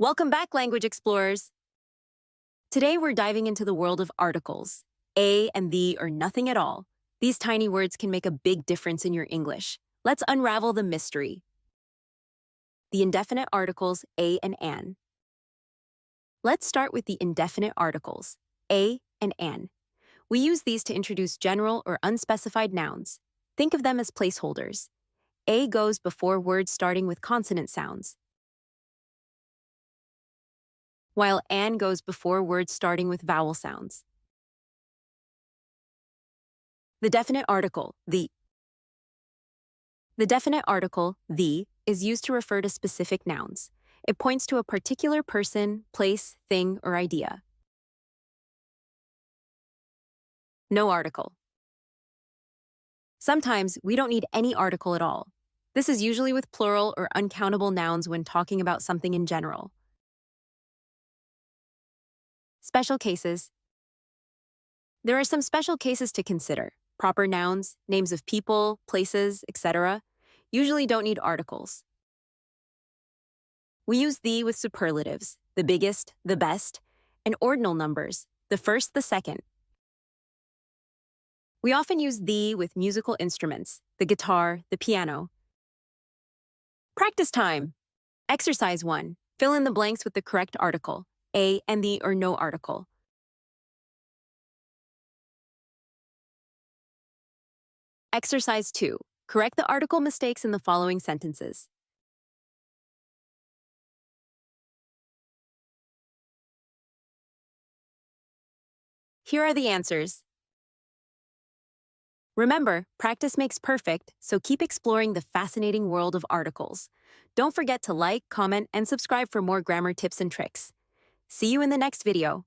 Welcome back, language explorers. Today we're diving into the world of articles. A and the or nothing at all. These tiny words can make a big difference in your English. Let's unravel the mystery. The indefinite articles a and an. Let's start with the indefinite articles, a and an. We use these to introduce general or unspecified nouns. Think of them as placeholders. A goes before words starting with consonant sounds, while an goes before words starting with vowel sounds. The definite article, the. The definite article, the, is used to refer to specific nouns. It points to a particular person, place, thing, or idea. No article. Sometimes we don't need any article at all. This is usually with plural or uncountable nouns when talking about something in general. Special cases. There are some special cases to consider. Proper nouns, names of people, places, etc., usually don't need articles. We use the with superlatives, the biggest, the best, and ordinal numbers, the first, the second. We often use the with musical instruments, the guitar, the piano. Practice time. Exercise 1. Fill in the blanks with the correct article, a and the or no article. Exercise 2. Correct the article mistakes in the following sentences. Here are the answers. Remember, practice makes perfect, so keep exploring the fascinating world of articles. Don't forget to like, comment, and subscribe for more grammar tips and tricks. See you in the next video.